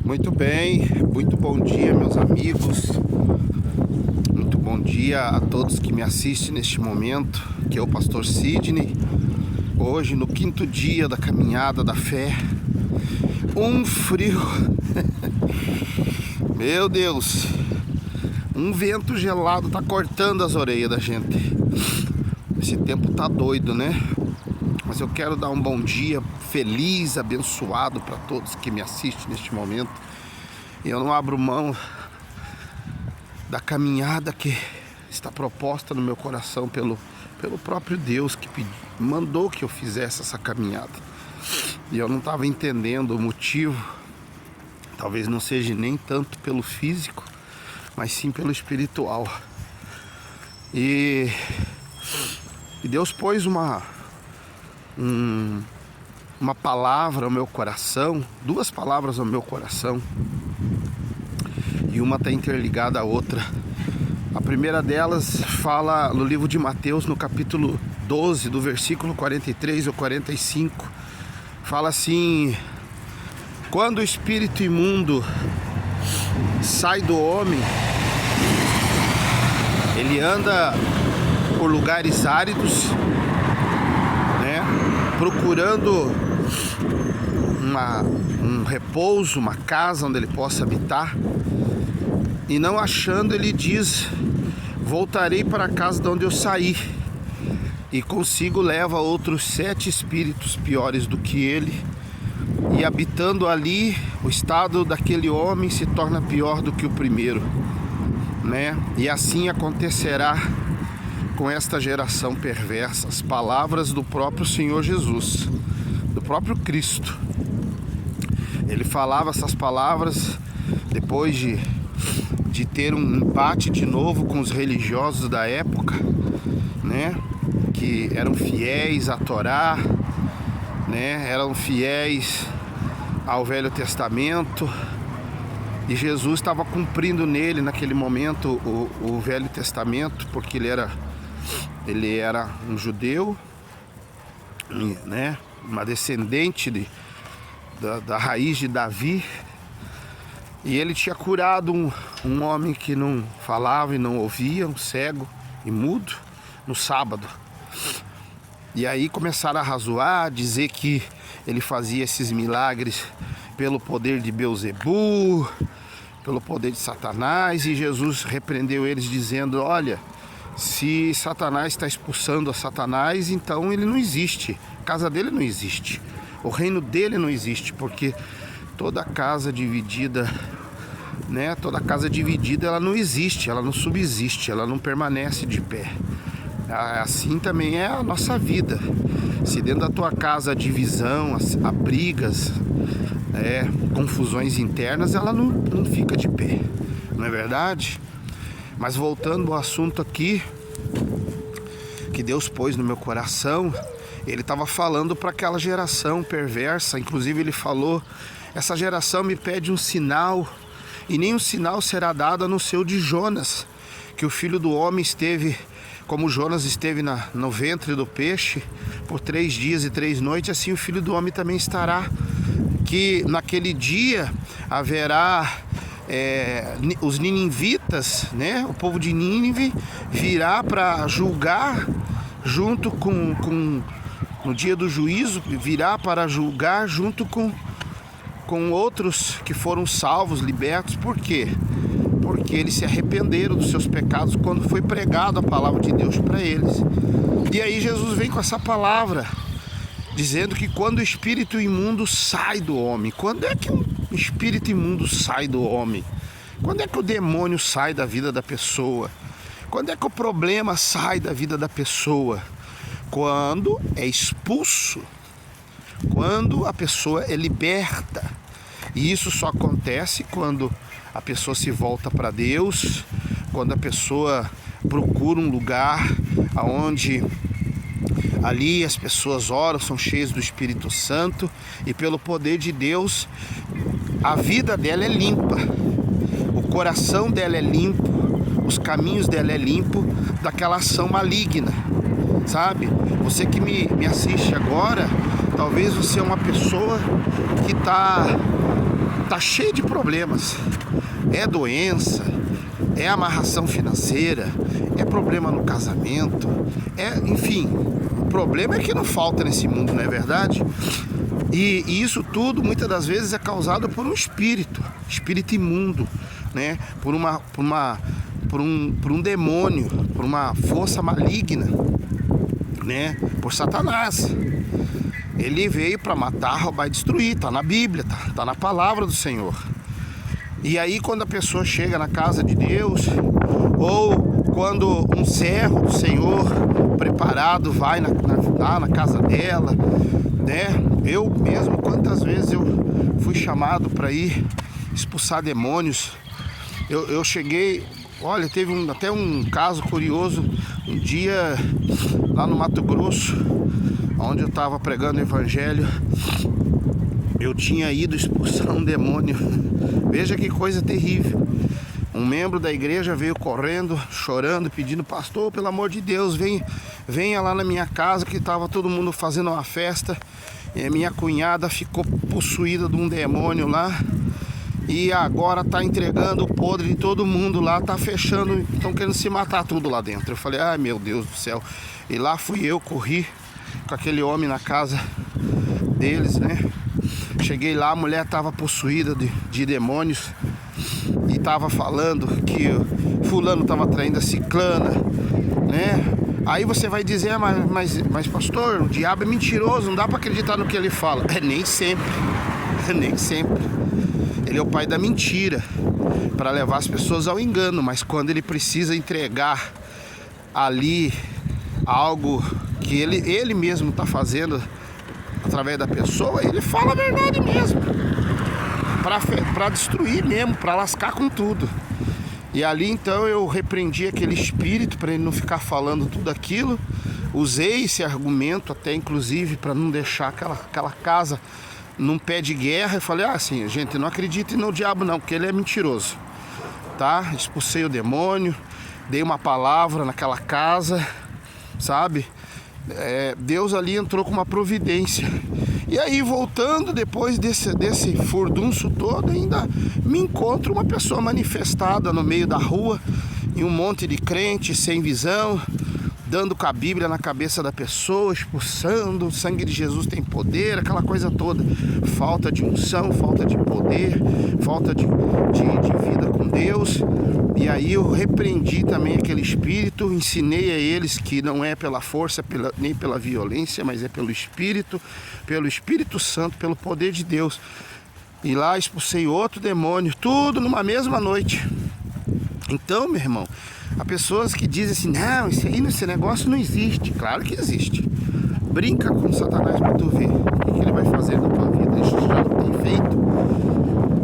Muito bem, muito bom dia, meus amigos. Muito bom dia a todos que me assistem neste momento. Que é o pastor Sidney. Hoje, no 5º dia da caminhada da fé. Um frio. Meu Deus. Um vento gelado tá cortando as orelhas da gente. Esse tempo tá doido, né? Mas eu quero dar um bom dia feliz, abençoado para todos que me assistem neste momento. E eu não abro mão da caminhada que está proposta no meu coração pelo próprio Deus que mandou que eu fizesse essa caminhada. E eu não estava entendendo o motivo. Talvez não seja nem tanto pelo físico, mas sim pelo espiritual. E Deus pôs uma palavra ao meu coração, duas palavras ao meu coração, e uma está interligada à outra. A primeira delas fala no livro de Mateus, no capítulo 12, do versículo 43 ao 45. Fala assim: quando o espírito imundo sai do homem, ele anda por lugares áridos, procurando um repouso, uma casa onde ele possa habitar, e não achando, ele diz: voltarei para a casa de onde eu saí, e consigo leva outros 7 espíritos piores do que ele, e habitando ali, o estado daquele homem se torna pior do que o primeiro, E assim acontecerá com esta geração perversa. As palavras do próprio Senhor Jesus, do próprio Cristo. Ele falava essas palavras depois de ter um embate de novo com os religiosos da época, que eram fiéis à Torá, eram fiéis ao Velho Testamento, e Jesus estava cumprindo nele, naquele momento, o Velho Testamento, porque ele era um judeu, uma descendente da raiz de Davi, e ele tinha curado um homem que não falava e não ouvia, um cego e mudo, no sábado. E aí começaram a razoar, dizer que ele fazia esses milagres pelo poder de Beelzebu, pelo poder de Satanás, e Jesus repreendeu eles dizendo: olha, se Satanás está expulsando a Satanás, então ele não existe, a casa dele não existe, o reino dele não existe, porque toda casa dividida, toda casa dividida, ela não existe, ela não subsiste, ela não permanece de pé. Assim também é a nossa vida. Se dentro da tua casa há divisão, há brigas, confusões internas, ela não fica de pé, não é verdade? Mas voltando ao assunto aqui, que Deus pôs no meu coração, ele estava falando para aquela geração perversa. Inclusive ele falou: essa geração me pede um sinal, e nenhum sinal será dado a não ser o de Jonas, que o filho do homem esteve, como Jonas esteve no ventre do peixe por 3 dias e 3 noites, assim o filho do homem também estará. Que naquele dia haverá os ninivitas, o povo de Nínive virá para julgar junto com no dia do juízo, virá para julgar junto com outros que foram salvos, libertos. Por quê? Porque eles se arrependeram dos seus pecados quando foi pregado a palavra de Deus para eles. E aí Jesus vem com essa palavra, dizendo que quando o espírito imundo sai do homem. Quando é que um espírito imundo sai do homem? Quando é que o demônio sai da vida da pessoa? Quando é que o problema sai da vida da pessoa? Quando é expulso, quando a pessoa é liberta. E isso só acontece quando a pessoa se volta para Deus, quando a pessoa procura um lugar onde ali as pessoas oram, são cheias do Espírito Santo, e pelo poder de Deus a vida dela é limpa, o coração dela é limpo, os caminhos dela é limpo daquela ação maligna, sabe? Você que me assiste agora, talvez você é uma pessoa que está tá cheio de problemas. É doença, é amarração financeira, é problema no casamento, enfim, o problema é que não falta nesse mundo, não é verdade? E isso tudo muitas das vezes é causado por um espírito imundo, né? Por um demônio, por uma força maligna, né? Por Satanás. Ele veio para matar, roubar e destruir, tá na Bíblia, tá na palavra do Senhor. E aí quando a pessoa chega na casa de Deus, ou quando um servo do Senhor preparado vai lá na casa dela, né? Eu mesmo, quantas vezes eu fui chamado para ir expulsar demônios. Eu cheguei, olha, teve até um caso curioso, um dia lá no Mato Grosso, onde eu estava pregando o evangelho, eu tinha ido expulsar um demônio. Veja que coisa terrível. Um membro da igreja veio correndo, chorando, pedindo: pastor, pelo amor de Deus, venha lá na minha casa, que estava todo mundo fazendo uma festa. E a minha cunhada ficou possuída de um demônio lá. E agora tá entregando o podre de todo mundo lá, tá fechando, estão querendo se matar tudo lá dentro. Eu falei: ai meu Deus do céu. E lá fui eu, corri com aquele homem na casa deles, né? Cheguei lá, a mulher estava possuída de demônios e estava falando que fulano estava traindo a ciclana, né? Aí você vai dizer: mas pastor, o diabo é mentiroso, não dá para acreditar no que ele fala. Nem sempre, nem sempre. Ele é o pai da mentira, para levar as pessoas ao engano, mas quando ele precisa entregar ali algo que ele mesmo está fazendo através da pessoa, ele fala a verdade mesmo, para destruir mesmo, para lascar com tudo. E ali então eu repreendi aquele espírito para ele não ficar falando tudo aquilo. Usei esse argumento até inclusive para não deixar aquela casa num pé de guerra. Eu falei: assim, gente, não acredite no diabo não, porque ele é mentiroso, tá? Expulsei o demônio, dei uma palavra naquela casa, sabe? Deus ali entrou com uma providência. E aí, voltando depois desse furdunço todo, ainda me encontro uma pessoa manifestada no meio da rua, e um monte de crente sem visão, dando com a Bíblia na cabeça da pessoa, expulsando: o sangue de Jesus tem poder, aquela coisa toda. Falta de unção, falta de poder, falta de vida com Deus. E aí eu repreendi também aquele espírito, ensinei a eles que não é pela força, nem pela violência, mas é pelo Espírito Santo, pelo poder de Deus. E lá expulsei outro demônio, tudo numa mesma noite. Então, meu irmão, há pessoas que dizem assim: não, esse negócio não existe. Claro que existe. Brinca com Satanás para tu ver o que ele vai fazer na tua vida. Isso já não tem feito.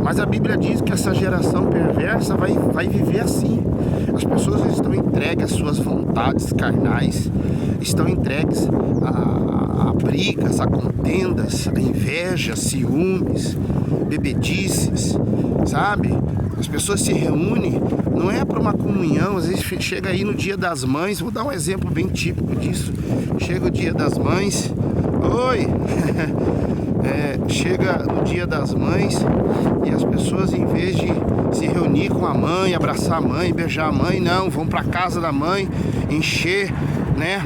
Mas a Bíblia diz que essa geração perversa vai viver assim. As pessoas estão entregues às suas vontades carnais, estão entregues a brigas, a contendas, a inveja, ciúmes, bebedices, sabe? As pessoas se reúnem, não é para uma comunhão. Às vezes chega aí no Dia das Mães, vou dar um exemplo bem típico disso. Chega o Dia das Mães, oi! Chega no Dia das Mães e as pessoas, em vez de se reunir com a mãe, abraçar a mãe, beijar a mãe, não, vão para casa da mãe, encher, né,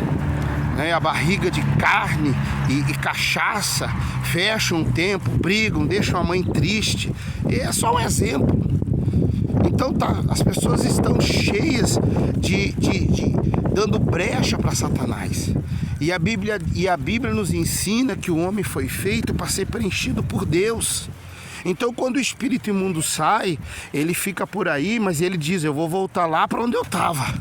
a barriga de carne e cachaça, fecham um tempo, brigam, deixam a mãe triste. E é só um exemplo. Então as pessoas estão cheias de dando brecha para Satanás. E a Bíblia nos ensina que o homem foi feito para ser preenchido por Deus. Então quando o espírito imundo sai, ele fica por aí, mas ele diz: eu vou voltar lá para onde eu estava,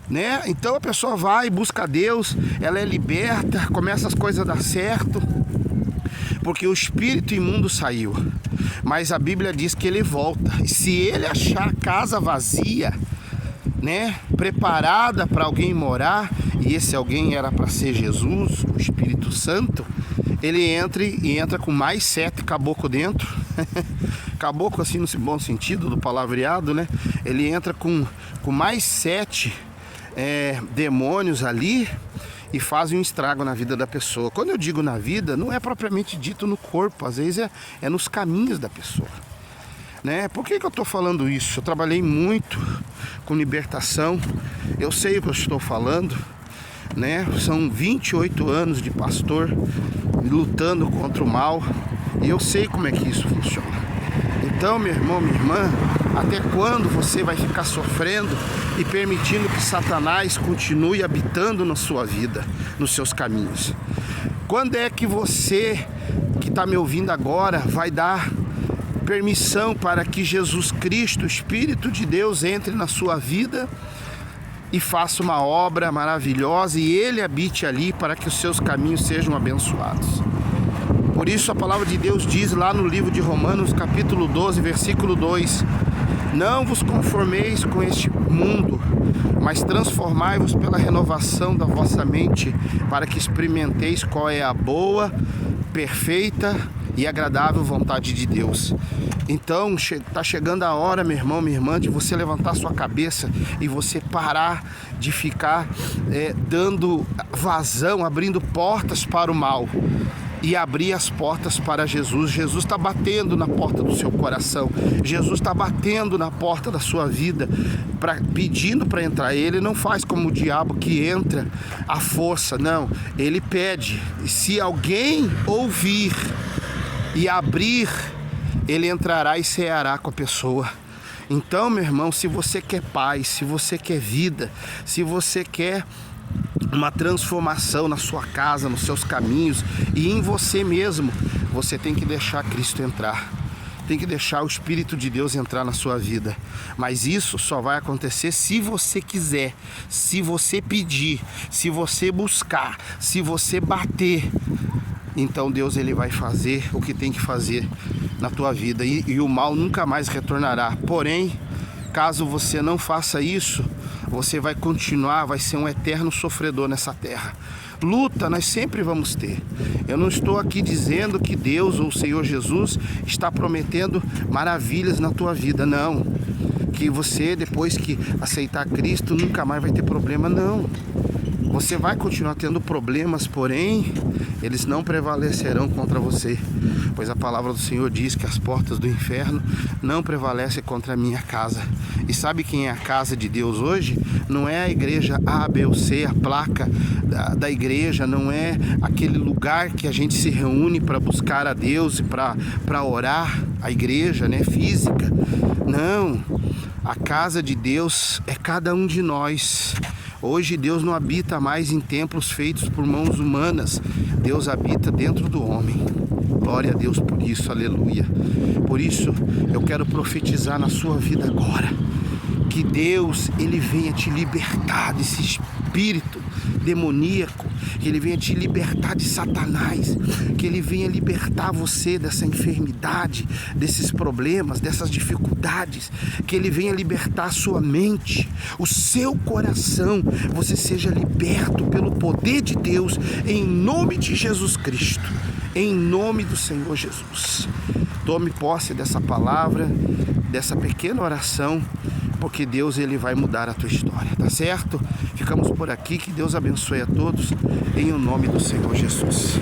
né? Então a pessoa vai, busca Deus, ela é liberta, começa as coisas a dar certo, porque o espírito imundo saiu. Mas a Bíblia diz que ele volta. E se ele achar a casa vazia, né, preparada para alguém morar, e esse alguém era para ser Jesus, o Espírito Santo, ele entra com mais 7 caboclo dentro. Caboclo assim no bom sentido do palavreado, né? Ele entra com mais 7 demônios ali, e fazem um estrago na vida da pessoa. Quando eu digo na vida, não é propriamente dito no corpo, às vezes é nos caminhos da pessoa, né? Por que eu estou falando isso? Eu trabalhei muito com libertação, eu sei o que eu estou falando, né? São 28 anos de pastor lutando contra o mal e eu sei como é que isso funciona. Então, meu irmão, minha irmã, até quando você vai ficar sofrendo e permitindo que Satanás continue habitando na sua vida, nos seus caminhos? Quando é que você, que está me ouvindo agora, vai dar permissão para que Jesus Cristo, o Espírito de Deus, entre na sua vida e faça uma obra maravilhosa e Ele habite ali para que os seus caminhos sejam abençoados? Por isso a palavra de Deus diz lá no livro de Romanos, capítulo 12, versículo 2: não vos conformeis com este mundo, mas transformai-vos pela renovação da vossa mente, para que experimenteis qual é a boa, perfeita e agradável vontade de Deus. Então está chegando a hora, meu irmão, minha irmã, de você levantar sua cabeça e você parar de ficar dando vazão, abrindo portas para o mal e abrir as portas para Jesus. Jesus está batendo na porta do seu coração, Jesus está batendo na porta da sua vida, pedindo para entrar. Ele não faz como o diabo que entra à força, não, ele pede, e se alguém ouvir e abrir, ele entrará e ceará com a pessoa. Então, meu irmão, se você quer paz, se você quer vida, se você quer uma transformação na sua casa, nos seus caminhos e em você mesmo, você tem que deixar Cristo entrar. Tem que deixar o Espírito de Deus entrar na sua vida. Mas isso só vai acontecer se você quiser, se você pedir, se você buscar, se você bater. Então Deus, ele vai fazer o que tem que fazer na tua vida e o mal nunca mais retornará. Porém, caso você não faça isso, você vai continuar, vai ser um eterno sofredor nessa terra. Luta nós sempre vamos ter. Eu não estou aqui dizendo que Deus ou o Senhor Jesus está prometendo maravilhas na tua vida, não. Que você, depois que aceitar Cristo, nunca mais vai ter problema, não. Você vai continuar tendo problemas, porém, eles não prevalecerão contra você, pois a palavra do Senhor diz que as portas do inferno não prevalecem contra a minha casa. E sabe quem é a casa de Deus hoje? Não é a igreja A, B ou C, a placa da igreja, não é aquele lugar que a gente se reúne para buscar a Deus e para orar, a igreja, né, física. Não, a casa de Deus é cada um de nós. Hoje Deus não habita mais em templos feitos por mãos humanas. Deus habita dentro do homem. Glória a Deus por isso, aleluia. Por isso eu quero profetizar na sua vida agora, que Deus, ele venha te libertar desse espírito demoníaco, que ele venha te libertar de Satanás, que ele venha libertar você dessa enfermidade, desses problemas, dessas dificuldades, que ele venha libertar a sua mente, o seu coração, você seja liberto pelo poder de Deus, em nome de Jesus Cristo, em nome do Senhor Jesus. Tome posse dessa palavra, dessa pequena oração, porque Deus, ele vai mudar a tua história, tá certo? Ficamos por aqui, que Deus abençoe a todos, em o nome do Senhor Jesus.